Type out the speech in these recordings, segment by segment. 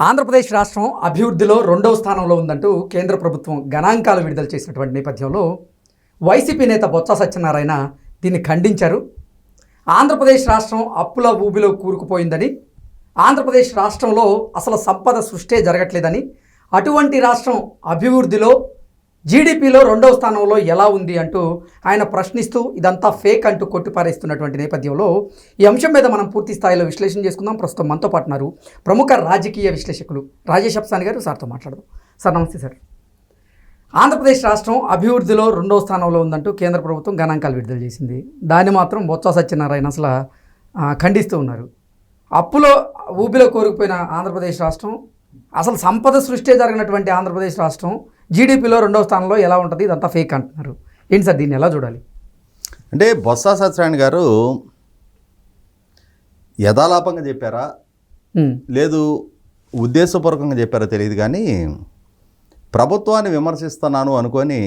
ఆంధ్రప్రదేశ్ రాష్ట్రం అభివృద్ధిలో రెండవ స్థానంలో ఉందంటూ కేంద్ర ప్రభుత్వం గణాంకాలు విడుదల చేసినటువంటి నేపథ్యంలో వైసీపీ నేత బొత్స సత్యనారాయణ దీన్ని ఖండించారు. ఆంధ్రప్రదేశ్ రాష్ట్రం అప్పుల ఊబిలో కూరుకుపోయిందని, ఆంధ్రప్రదేశ్ రాష్ట్రంలో అసలు సంపద సృష్టే జరగట్లేదని, అటువంటి రాష్ట్రం అభివృద్ధిలో జీడిపిలో రెండవ స్థానంలో ఎలా ఉంది అంటూ ఆయన ప్రశ్నిస్తూ ఇదంతా ఫేక్ అంటూ కొట్టిపారేస్తున్నటువంటి నేపథ్యంలో ఈ అంశం మీద మనం పూర్తి స్థాయిలో విశ్లేషణ చేసుకుందాం. ప్రస్తుతం మనతో పాటు ఉన్నారు ప్రముఖ రాజకీయ విశ్లేషకులు రాజేష్ అప్సాని గారు. సార్తో మాట్లాడదాం. సార్ నమస్తే సార్. ఆంధ్రప్రదేశ్ రాష్ట్రం అభివృద్ధిలో రెండవ స్థానంలో ఉందంటూ కేంద్ర ప్రభుత్వం గణాంకాలు విడుదల చేసింది. దాన్ని మాత్రం బొత్స సత్యనారాయణ అసలు ఖండిస్తూ ఉన్నారు. అప్పులో ఊబిలో కోరుకుపోయిన ఆంధ్రప్రదేశ్ రాష్ట్రం, అసలు సంపద సృష్టి జరిగినటువంటి ఆంధ్రప్రదేశ్ రాష్ట్రం జీడిపిలో రెండవ స్థానంలో ఎలా ఉంటుంది, ఇదంతా ఫేక్ అంటున్నారు. ఏంటి సార్, దీన్ని ఎలా చూడాలి? అంటే బొత్స సత్యనారాయణ గారు యథాలాపంగా చెప్పారా లేదు ఉద్దేశపూర్వకంగా చెప్పారో తెలియదు, కానీ ప్రభుత్వాన్ని విమర్శిస్తున్నాను అనుకొని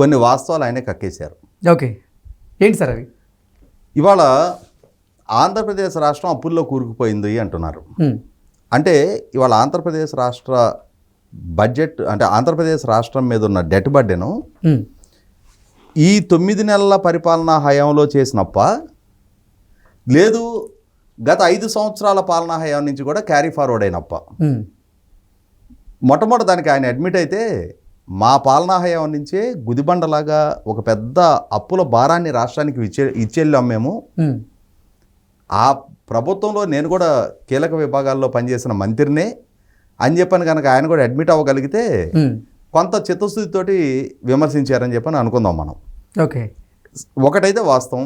కొన్ని వాస్తవాలు ఆయనే కక్కేశారు. ఓకే, ఏంటి సార్ అవి? ఇవాళ ఆంధ్రప్రదేశ్ రాష్ట్రం అప్పుల్లో కూరుకుపోయింది అంటున్నారు. అంటే ఇవాళ ఆంధ్రప్రదేశ్ రాష్ట్ర బడ్జెట్, అంటే ఆంధ్రప్రదేశ్ రాష్ట్రం మీద ఉన్న డెట్ బర్డెను ఈ 9 నెలల పరిపాలనా హయాంలో చేసినప్ప లేదు, గత 5 సంవత్సరాల పాలనా హయాం నుంచి కూడా క్యారీ ఫార్వర్డ్ అయినప్ప. మొట్టమొదటి దానికి ఆయన అడ్మిట్ అయితే మా పాలనా హయాం నుంచే గుదిబండలాగా ఒక పెద్ద అప్పుల భారాన్ని రాష్ట్రానికి ఇచ్చెళ్ళాం మేము. ఆ ప్రభుత్వంలో నేను కూడా కీలక విభాగాల్లో పనిచేసిన మంత్రినే అని చెప్పని కనుక ఆయన కూడా అడ్మిట్ అవ్వగలిగితే కొంత చిత్తశుద్ధితోటి విమర్శించారని చెప్పని అనుకుందాం మనం. ఓకే, ఒకటైతే వాస్తవం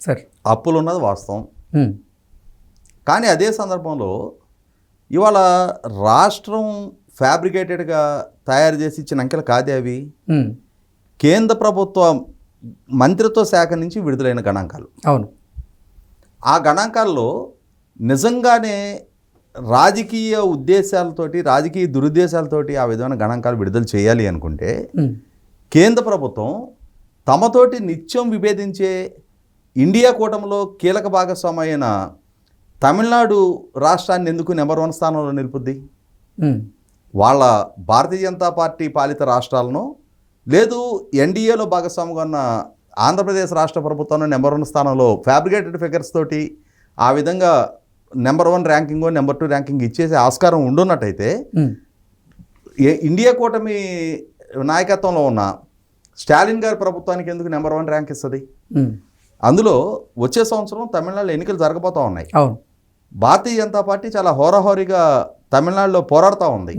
సార్, అప్పులు ఉన్నది వాస్తవం. కానీ అదే సందర్భంలో ఇవాళ రాష్ట్రం ఫ్యాబ్రికేటెడ్గా తయారు చేసి ఇచ్చిన అంకెలు కాదే అవి. కేంద్ర ప్రభుత్వ మంత్రిత్వ శాఖ నుంచి విడుదలైన గణాంకాలు. అవును, ఆ గణాంకాల్లో నిజంగానే రాజకీయ ఉద్దేశాలతోటి, రాజకీయ దురుద్దేశాలతోటి ఆ విధమైన గణాంకాలు విడుదల చేయాలి అనుకుంటే కేంద్ర ప్రభుత్వం తమతోటి నిత్యం విభేదించే ఇండియా కూటమిలో కీలక భాగస్వామి అయిన తమిళనాడు రాష్ట్రాన్ని ఎందుకు నెంబర్ 1 స్థానంలో నిలుపుద్ది? వాళ్ళ భారతీయ జనతా పార్టీ పాలిత రాష్ట్రాలను, లేదు ఎన్డీఏలో భాగస్వామిగా ఉన్న ఆంధ్రప్రదేశ్ రాష్ట్ర ప్రభుత్వాన్ని నెంబర్ 1 స్థానంలో ఫ్యాబ్రికేటెడ్ ఫిగర్స్ తోటి ఆ విధంగా నెంబర్ 1 ర్యాంకింగ్, నెంబర్ 2 ర్యాంకింగ్ ఇచ్చేసే ఆస్కారం ఉండున్నట్టయితే ఇండియా కూటమి నాయకత్వంలో ఉన్న స్టాలిన్ గారి ప్రభుత్వానికి ఎందుకు నెంబర్ 1 ర్యాంక్ ఇస్తుంది? అందులో వచ్చే సంవత్సరం తమిళనాడులో ఎన్నికలు జరగబోతూ ఉన్నాయి. భారతీయ జనతా పార్టీ చాలా హోరాహోరీగా తమిళనాడులో పోరాడుతూ ఉంది.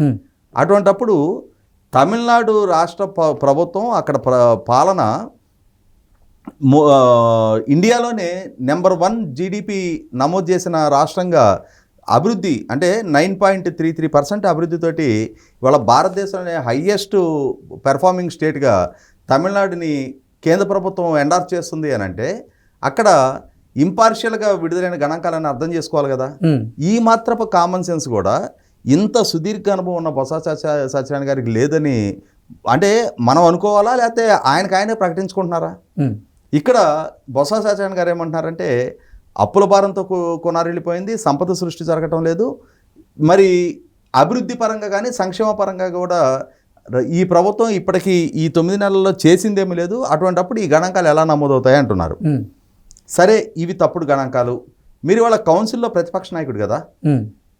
అటువంటప్పుడు తమిళనాడు రాష్ట్ర ప్రభుత్వం అక్కడ పాలన ఇండియాలోనే నెంబర్ 1 జీడిపి నమోదు చేసిన రాష్ట్రంగా అభివృద్ధి, అంటే 9.33% అభివృద్ధితోటి ఇవాళ భారతదేశంలోనే హయ్యెస్ట్ పెర్ఫార్మింగ్ స్టేట్గా తమిళనాడుని కేంద్ర ప్రభుత్వం ఎండార్స్ చేస్తుంది అని అంటే అక్కడ ఇంపార్షియల్గా విడుదలైన గణాంకాలను అర్థం చేసుకోవాలి కదా. ఈ మాత్రపు కామన్ సెన్స్ కూడా ఇంత సుదీర్ఘ అనుభవం ఉన్న బొత్స సత్యనారాయణ గారికి లేదని అంటే మనం అనుకోవాలా, లేకపోతే ఆయనకు ప్రకటించుకుంటున్నారా? ఇక్కడ బొత్స సత్యనారాయణ గారు ఏమంటున్నారంటే అప్పుల భారంతో కొనారిల్లిపోయింది, సంపద సృష్టి జరగటం లేదు, మరి అభివృద్ధి పరంగా కానీ సంక్షేమ పరంగా కూడా ఈ ప్రభుత్వం ఇప్పటికీ ఈ 9 నెలల్లో చేసిందేమీ లేదు, అటువంటిప్పుడు ఈ గణాంకాలు ఎలా నమోదవుతాయి అంటున్నారు. సరే, ఇవి తప్పుడు గణాంకాలు. మీరు వాళ్ళ కౌన్సిల్లో ప్రతిపక్ష నాయకుడు కదా,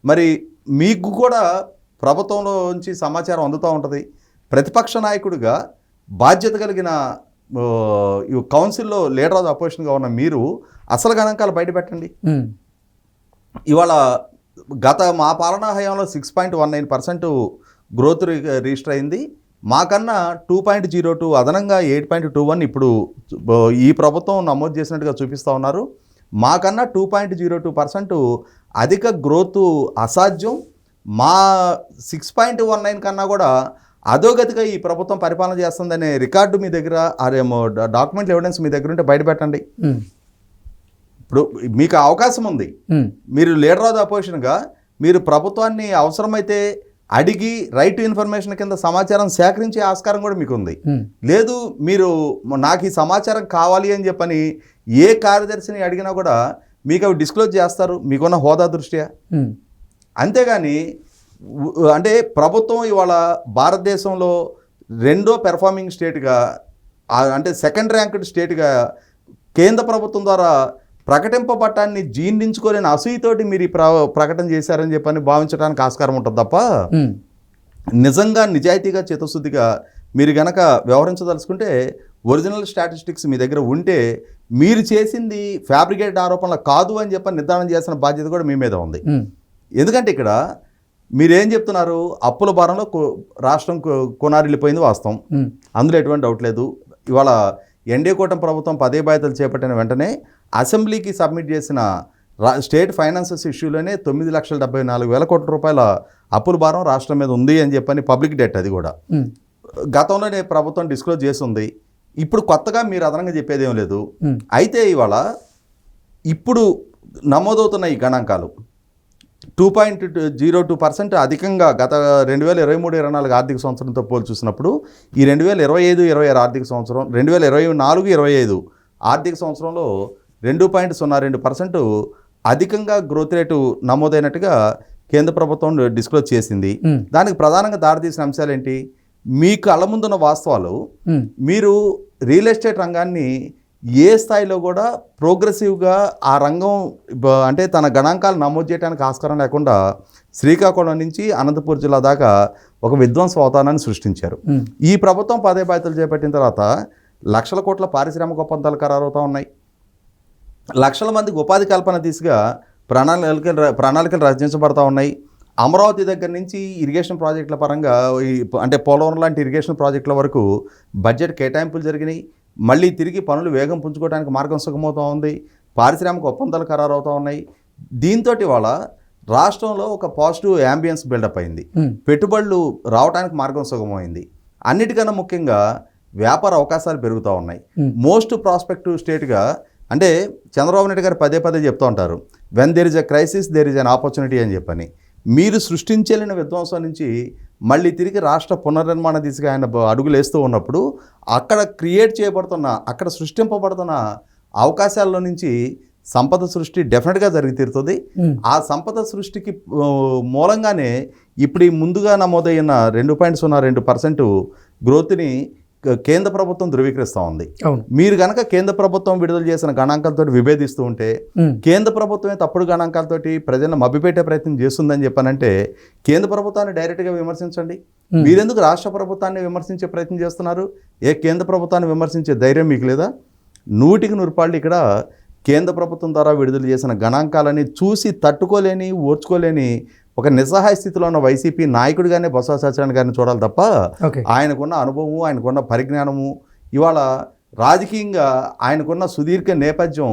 మరి మీకు కూడా ప్రభుత్వంలో నుంచి సమాచారం అందుతూ ఉంటుంది. ప్రతిపక్ష నాయకుడిగా బాధ్యత కలిగిన కౌన్సిల్లో లీడర్ ఆఫ్ అపోజిషన్గా ఉన్న మీరు అసలు గణాంకాలు బయట పెట్టండి. ఇవాళ మా పాలనా హయాంలో 6.19% గ్రోత్ రిజిస్టర్ అయింది. మాకన్నా 2.02 అదనంగా 8.21 ఇప్పుడు ఈ ప్రభుత్వం నమోదు చేసినట్టుగా చూపిస్తూ ఉన్నారు. మాకన్నా 2.02% అధిక గ్రోత్ అసాధ్యం. మా 6.19 కన్నా కూడా అధోగతిగా ఈ ప్రభుత్వం పరిపాలన చేస్తుందనే రికార్డు మీ దగ్గర, అదేమో డాక్యుమెంట్ ఎవిడెన్స్ మీ దగ్గర ఉంటే బయట పెట్టండి. ఇప్పుడు మీకు అవకాశం ఉంది, మీరు లీడర్ ఆఫ్ ద అపోజిషన్గా మీరు ప్రభుత్వాన్ని అవసరమైతే అడిగి రైట్ టు ఇన్ఫర్మేషన్ కింద సమాచారం సేకరించే ఆస్కారం కూడా మీకు ఉంది. లేదు, మీరు నాకు ఈ సమాచారం కావాలి అని చెప్పని ఏ కార్యదర్శిని అడిగినా కూడా మీకు అవి డిస్క్లోజ్ చేస్తారు మీకున్న హోదా దృష్ట్యా. అంతేగాని అంటే ప్రభుత్వం ఇవాళ భారతదేశంలో రెండో పెర్ఫార్మింగ్ స్టేట్గా అంటే సెకండ్ ర్యాంక్డ్ స్టేట్గా కేంద్ర ప్రభుత్వం ద్వారా ప్రకటింపబట్టాన్ని జీర్ణించుకోలేని అసూయతోటి మీరు ఈ ప్రకటన చేశారని చెప్పని భావించడానికి ఆస్కారం ఉంటుంది తప్ప నిజంగా నిజాయితీగా చిత్తశుద్ధిగా మీరు గనక వ్యవహరించదలుచుకుంటే ఒరిజినల్ స్టాటిస్టిక్స్ మీ దగ్గర ఉంటే మీరు చేసింది ఫ్యాబ్రికేటెడ్ ఆరోపణలు కాదు అని చెప్పి నిర్ధారణ చేసిన బాధ్యత కూడా మీ మీద ఉంది. ఎందుకంటే ఇక్కడ మీరేం చెప్తున్నారు, అప్పుల భారంలో రాష్ట్రం కొనారిల్లిపోయింది వాస్తవం, అందులో ఎటువంటి డౌట్ లేదు. ఇవాళ ఎన్డీఏ కూటమి ప్రభుత్వం పదే బాధ్యతలు చేపట్టిన వెంటనే అసెంబ్లీకి సబ్మిట్ చేసిన స్టేట్ ఫైనాన్సెస్ ఇష్యూలోనే 9,74,000 కోట్ల రూపాయల అప్పుల భారం రాష్ట్రం మీద ఉంది అని చెప్పని పబ్లిక్ డెట్, అది కూడా గతంలోనే ప్రభుత్వం డిస్క్లోజ్ చేస్తుంది. ఇప్పుడు కొత్తగా మీరు అదనంగా చెప్పేది ఏం లేదు. అయితే ఇవాళ ఇప్పుడు నమోదవుతున్న ఈ గణాంకాలు 2.02% అధికంగా గత 2023-24 ఆర్థిక సంవత్సరంతో పోల్చి చూసినప్పుడు ఈ 2025-26 ఆర్థిక సంవత్సరం 2024-25 ఆర్థిక సంవత్సరంలో 2.02% అధికంగా గ్రోత్ రేటు నమోదైనట్టుగా కేంద్ర ప్రభుత్వం డిస్క్లోజ్ చేసింది. దానికి ప్రధానంగా దారితీసిన అంశాలు ఏంటి? మీ కళ్ళ ముందున్న వాస్తవాలు. మీరు రియల్ ఎస్టేట్ రంగాన్ని ఏ స్థాయిలో కూడా ప్రోగ్రెసివ్గా ఆ రంగం అంటే తన గణాంకాలు నమోదు చేయడానికి ఆస్కారం లేకుండా శ్రీకాకుళం నుంచి అనంతపూర్ జిల్లా దాకా ఒక విధ్వంస వాతావరణాన్ని సృష్టించారు. ఈ ప్రభుత్వం పదే బాధ్యతలు చేపట్టిన తర్వాత లక్షల కోట్ల పారిశ్రామిక ఒప్పందాలు ఖరారవుతూ ఉన్నాయి. లక్షల మందికి ఉపాధి కల్పన దిశగా ప్రణాళికలు రచించబడతా ఉన్నాయి. అమరావతి దగ్గర నుంచి ఇరిగేషన్ ప్రాజెక్టుల పరంగా అంటే పోలవరం లాంటి ఇరిగేషన్ ప్రాజెక్టుల వరకు బడ్జెట్ కేటాయింపులు జరిగినాయి. మళ్ళీ తిరిగి పనులు వేగం పుంజుకోవడానికి మార్గం సుగమవుతూ ఉంది. పారిశ్రామిక ఒప్పందాలు ఖరారవుతూ ఉన్నాయి. దీంతో ఇవాళ రాష్ట్రంలో ఒక పాజిటివ్ యాంబియన్స్ బిల్డప్ అయింది. పెట్టుబడులు రావడానికి మార్గం సుగమమైంది. అన్నిటికన్నా ముఖ్యంగా వ్యాపార అవకాశాలు పెరుగుతూ ఉన్నాయి. మోస్ట్ ప్రాస్పెక్టివ్ స్టేట్గా అంటే చంద్రబాబు నాయుడు గారు పదే పదే చెప్తూ ఉంటారు, when there is a crisis there is an opportunity అని చెప్పని. మీరు సృష్టించలేని విధ్వంసం నుంచి మళ్ళీ తిరిగి రాష్ట్ర పునర్నిర్మాణ దిశగా ఆయన అడుగులు వేస్తూ ఉన్నప్పుడు అక్కడ క్రియేట్ చేయబడుతున్న అక్కడ సృష్టింపబడుతున్న అవకాశాల్లో నుంచి సంపద సృష్టి డెఫినెట్గా జరిగి తీరుతుంది. ఆ సంపద సృష్టికి మూలంగానే ఇప్పుడు ఈ ముందుగా నమోదైన 2.02% గ్రోత్ని కేంద్ర ప్రభుత్వం ధృవీకరిస్తూ ఉంది. మీరు కనుక కేంద్ర ప్రభుత్వం విడుదల చేసిన గణాంకాలతో విభేదిస్తూ ఉంటే కేంద్ర ప్రభుత్వమే తప్పుడు గణాంకాలతోటి ప్రజలను మభ్యపెట్టే ప్రయత్నం చేస్తుందని చెప్పానంటే కేంద్ర ప్రభుత్వాన్ని డైరెక్ట్గా విమర్శించండి. మీరెందుకు రాష్ట్ర ప్రభుత్వాన్ని విమర్శించే ప్రయత్నం చేస్తున్నారు? ఏ కేంద్ర ప్రభుత్వాన్ని విమర్శించే ధైర్యం మీకు లేదా? 100% ఇక్కడ కేంద్ర ప్రభుత్వం ద్వారా విడుదల చేసిన గణాంకాలని చూసి తట్టుకోలేని ఓర్చుకోలేని ఒక నిస్సహాయ స్థితిలో ఉన్న వైసీపీ నాయకుడిగానే బొత్స సత్యనారాయణ గారిని చూడాలి తప్ప ఆయనకున్న అనుభవము, ఆయనకున్న పరిజ్ఞానము, ఇవాళ రాజకీయంగా ఆయనకున్న సుదీర్ఘ నేపథ్యం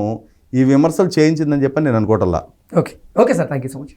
ఈ విమర్శలు చేయించిందని చెప్పని నేను అనుకోవటంలా. Okay sir, thank you so much.